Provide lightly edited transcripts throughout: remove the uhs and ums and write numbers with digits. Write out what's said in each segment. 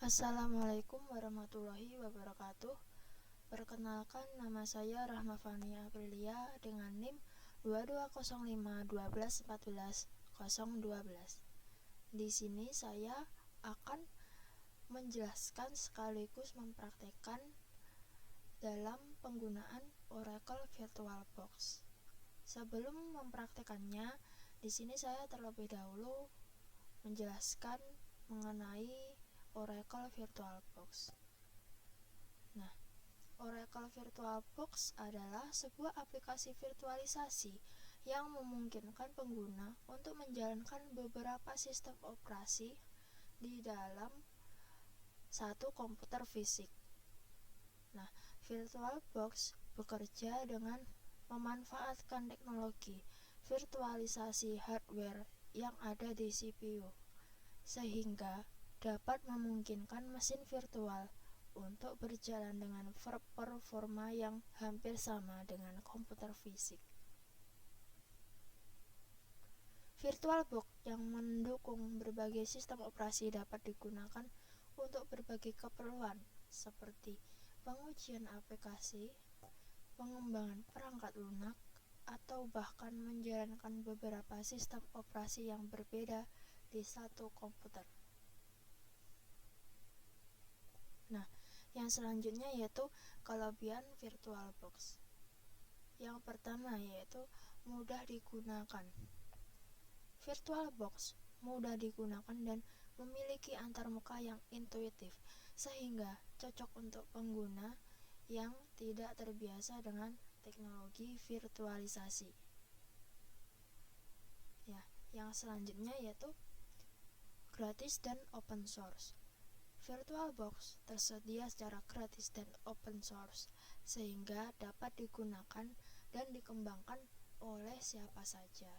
Assalamualaikum warahmatullahi wabarakatuh. Perkenalkan, nama saya Rahma Fania Aprilia dengan NIM 2205 1214012. Di sini saya akan menjelaskan sekaligus mempraktekkan dalam penggunaan Oracle VirtualBox. Sebelum mempraktekannya, di sini saya terlebih dahulu menjelaskan mengenai Oracle VirtualBox. Nah, Oracle VirtualBox adalah sebuah aplikasi virtualisasi yang memungkinkan pengguna untuk menjalankan beberapa sistem operasi di dalam satu komputer fisik. Nah, VirtualBox bekerja dengan memanfaatkan teknologi virtualisasi hardware yang ada di CPU, sehingga dapat memungkinkan mesin virtual untuk berjalan dengan performa yang hampir sama dengan komputer fisik. VirtualBox yang mendukung berbagai sistem operasi dapat digunakan untuk berbagai keperluan seperti pengujian aplikasi, pengembangan perangkat lunak, atau bahkan menjalankan beberapa sistem operasi yang berbeda di satu komputer. Nah, yang selanjutnya yaitu kelebihan VirtualBox. Yang pertama yaitu mudah digunakan. VirtualBox mudah digunakan dan memiliki antarmuka yang intuitif, sehingga cocok untuk pengguna yang tidak terbiasa dengan teknologi virtualisasi. Ya, yang selanjutnya yaitu gratis dan open source. VirtualBox tersedia secara gratis dan open source, sehingga dapat digunakan dan dikembangkan oleh siapa saja.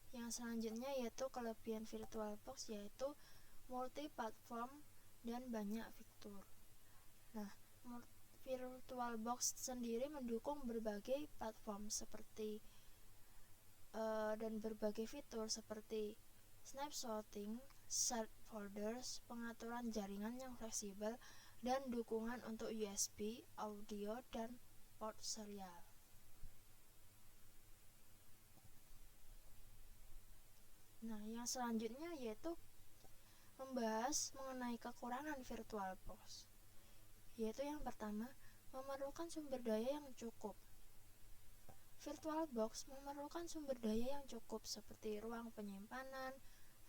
Yang selanjutnya yaitu kelebihan VirtualBox, yaitu multi-platform dan banyak fitur. Nah, VirtualBox sendiri mendukung berbagai platform seperti dan berbagai fitur seperti snapshotting, shared folders, pengaturan jaringan yang fleksibel, dan dukungan untuk USB, audio, dan port serial. Nah, yang selanjutnya yaitu membahas mengenai kekurangan VirtualBox. Yaitu yang pertama, memerlukan sumber daya yang cukup. VirtualBox memerlukan sumber daya yang cukup seperti ruang penyimpanan,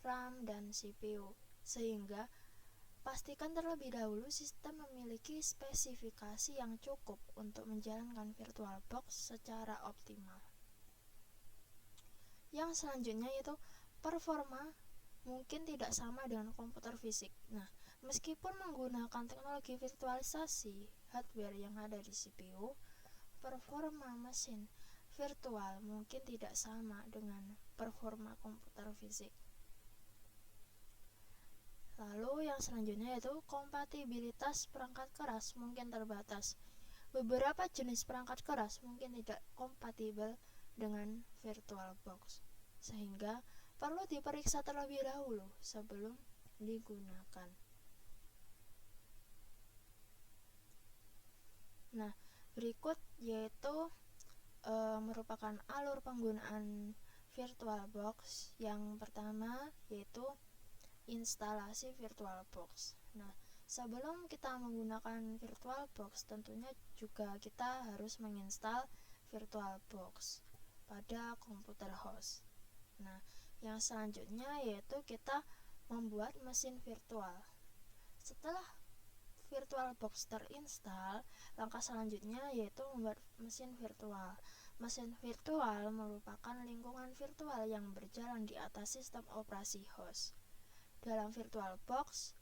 RAM, dan CPU, sehingga pastikan terlebih dahulu sistem memiliki spesifikasi yang cukup untuk menjalankan VirtualBox secara optimal. Yang selanjutnya yaitu performa mungkin tidak sama dengan komputer fisik. Nah, meskipun menggunakan teknologi virtualisasi hardware yang ada di CPU, performa mesin virtual mungkin tidak sama dengan performa komputer fisik. Lalu yang selanjutnya yaitu kompatibilitas perangkat keras mungkin terbatas. Beberapa jenis perangkat keras mungkin tidak kompatibel dengan VirtualBox, sehingga perlu diperiksa terlebih dahulu sebelum digunakan. Nah, berikut yaitu merupakan alur penggunaan VirtualBox. Yang pertama yaitu instalasi VirtualBox. Nah, sebelum kita menggunakan VirtualBox, tentunya juga kita harus menginstal VirtualBox pada komputer host. Nah, yang selanjutnya yaitu kita membuat mesin virtual. Setelah VirtualBox terinstall, langkah selanjutnya yaitu membuat mesin virtual. Mesin virtual merupakan lingkungan virtual yang berjalan di atas sistem operasi host. Dalam VirtualBox,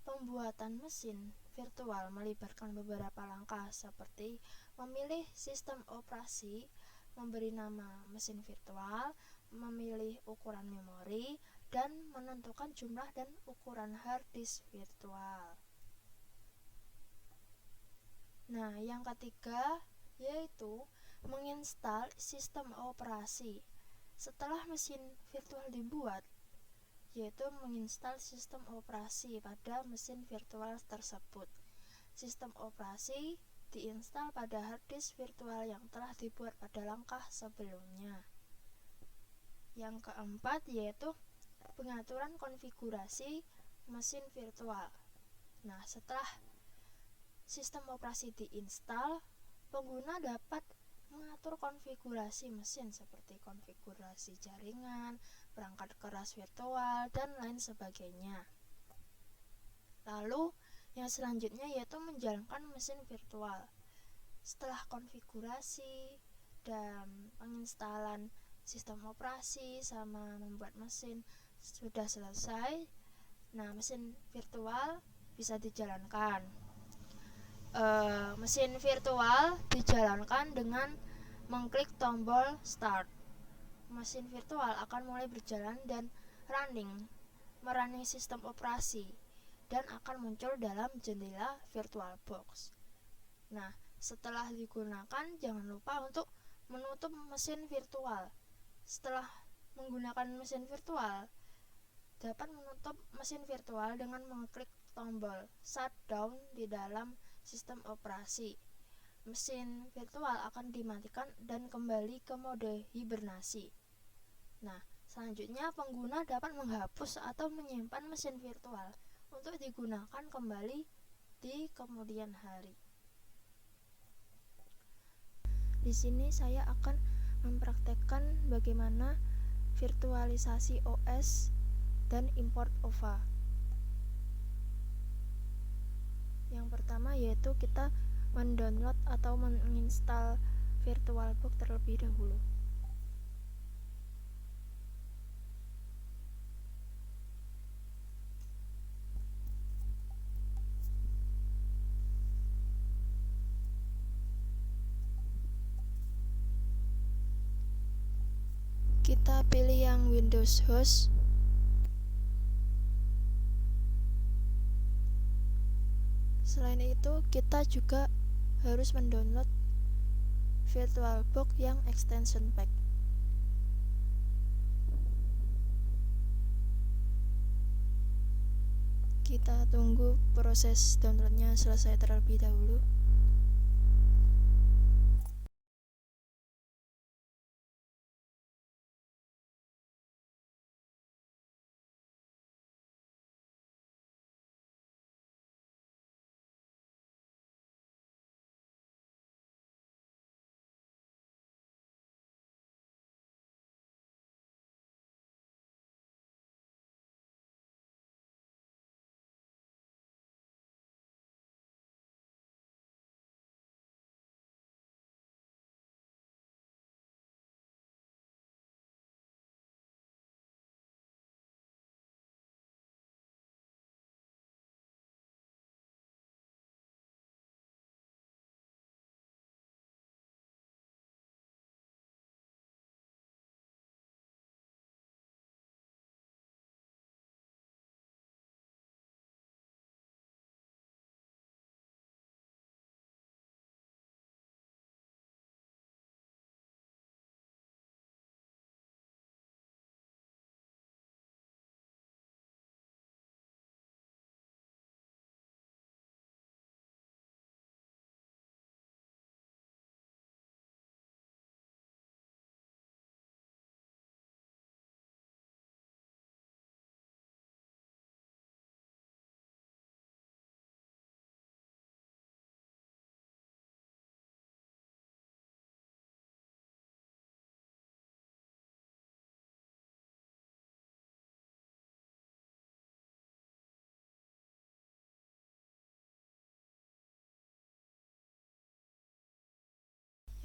pembuatan mesin virtual melibatkan beberapa langkah seperti memilih sistem operasi, memberi nama mesin virtual, memilih ukuran memori, dan menentukan jumlah dan ukuran hard disk virtual. Nah, yang ketiga yaitu menginstal sistem operasi. Setelah mesin virtual dibuat, yaitu menginstal sistem operasi pada mesin virtual tersebut. Sistem operasi diinstal pada hard disk virtual yang telah dibuat pada langkah sebelumnya. Yang keempat yaitu pengaturan konfigurasi mesin virtual. Nah, setelah sistem operasi diinstal, pengguna dapat mengatur konfigurasi mesin seperti konfigurasi jaringan, perangkat keras virtual, dan lain sebagainya. Lalu, yang selanjutnya yaitu menjalankan mesin virtual. Setelah konfigurasi dan penginstalan sistem operasi sama membuat mesin sudah selesai, nah mesin virtual bisa dijalankan. Mesin virtual dijalankan dengan mengklik tombol start. Mesin virtual akan mulai berjalan dan merunning sistem operasi dan akan muncul dalam jendela VirtualBox. Nah, setelah digunakan jangan lupa untuk menutup mesin virtual. Setelah menggunakan mesin virtual, dapat menutup mesin virtual dengan mengklik tombol shutdown di dalam sistem operasi. Mesin virtual akan dimatikan dan kembali ke mode hibernasi. Nah, selanjutnya pengguna dapat menghapus atau menyimpan mesin virtual untuk digunakan kembali di kemudian hari. Di sini saya akan mempraktekkan bagaimana virtualisasi OS dan import OVA. Yang pertama yaitu kita mendownload atau menginstal VirtualBox terlebih dahulu. Kita pilih yang Windows Host. Selain itu, kita juga harus mendownload VirtualBox yang extension pack. Kita tunggu proses downloadnya selesai terlebih dahulu.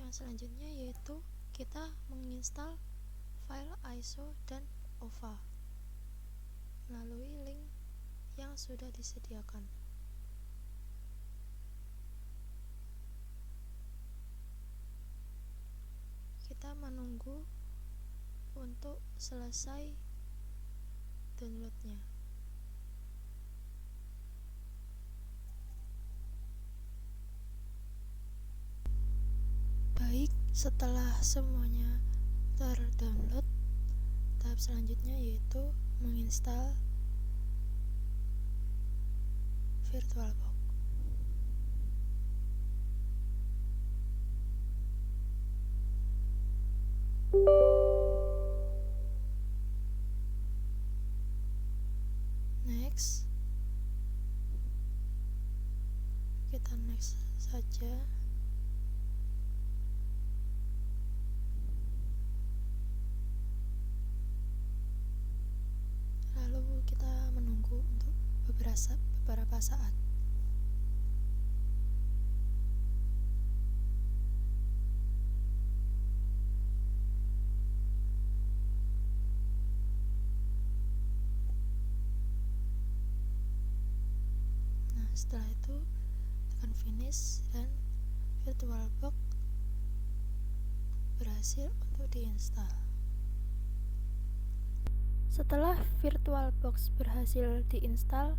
Yang selanjutnya yaitu kita menginstal file ISO dan OVA melalui link yang sudah disediakan. Kita menunggu untuk selesai downloadnya. Baik, setelah semuanya terdownload, tahap selanjutnya yaitu menginstal VirtualBox. Next, kita next saja. Lalu kita menunggu untuk beberapa saat. Nah, setelah itu tekan finish dan VirtualBox berhasil untuk diinstal. Setelah VirtualBox berhasil diinstal,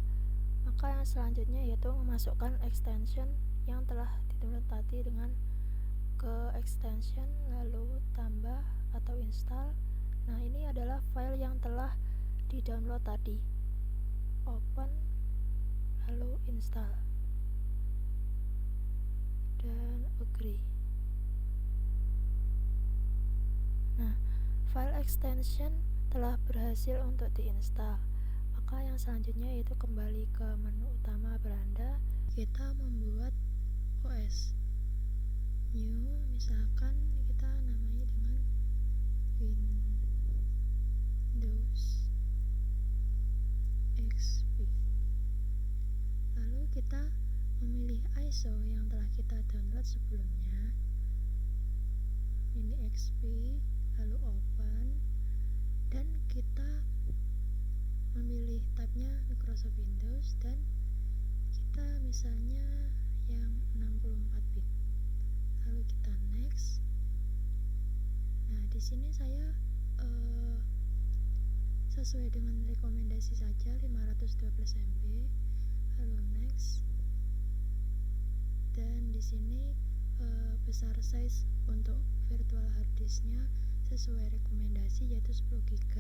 maka yang selanjutnya yaitu memasukkan extension yang telah ditulis tadi dengan ke extension, lalu tambah atau install. Nah, ini adalah file yang telah di-download tadi. Open, lalu install, dan agree. Nah, file extension telah berhasil untuk diinstal. Maka yang selanjutnya yaitu kembali ke menu utama beranda. Kita membuat OS new, misalkan kita namai dengan Windows XP. Lalu kita memilih ISO yang telah kita download sebelumnya, ini XP, lalu open, dan kita memilih tabnya Microsoft Windows, dan kita misalnya yang 64 bit. Lalu kita next. Nah, di sini saya sesuai dengan rekomendasi saja 512 MB. Lalu next. Dan di sini besar size untuk virtual hard disknya sesuai rekomendasi yaitu 10 GB.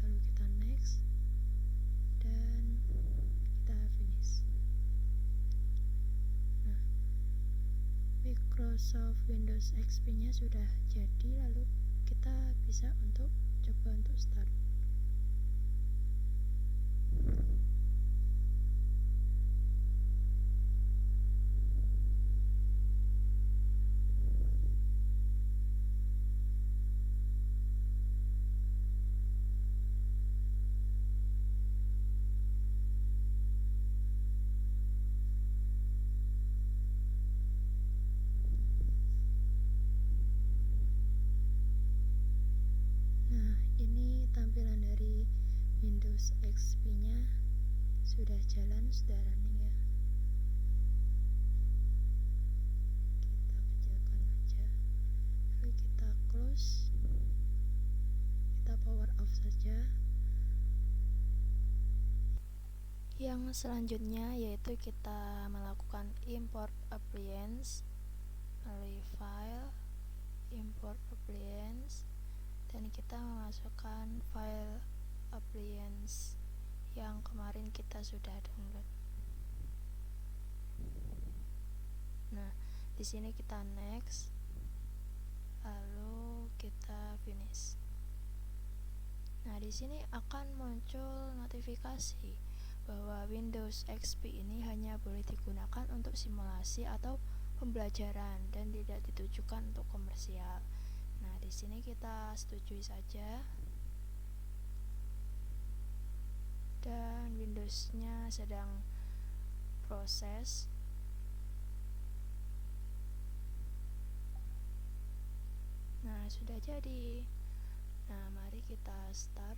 Lalu kita next dan kita finish. Nah, Microsoft Windows XP nya sudah jadi, lalu kita bisa untuk coba untuk start. Nah, ini tampilan dari Windows XP nya sudah jalan, sudah running ya. Kita kecilkan aja, lalu kita close, kita power off saja. Yang selanjutnya yaitu kita melakukan import appliance melalui file, import appliance, dan kita memasukkan file appliance yang kemarin kita sudah download. Nah, di sini kita next, lalu kita finish. Nah, di sini akan muncul notifikasi bahwa Windows XP ini hanya boleh digunakan untuk simulasi atau pembelajaran dan tidak ditujukan untuk komersial. Nah, di sini kita setujui saja. Dan Windows-nya sedang proses. Nah, sudah jadi. Nah, mari kita start.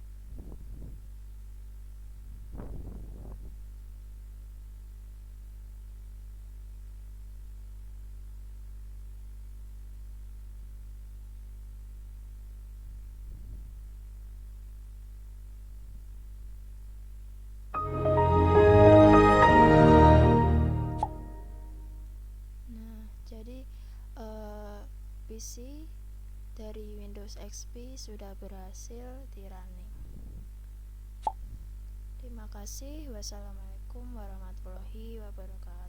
Nah, jadi PC dari Windows XP sudah berhasil di running. Terima kasih. Wassalamualaikum warahmatullahi wabarakatuh.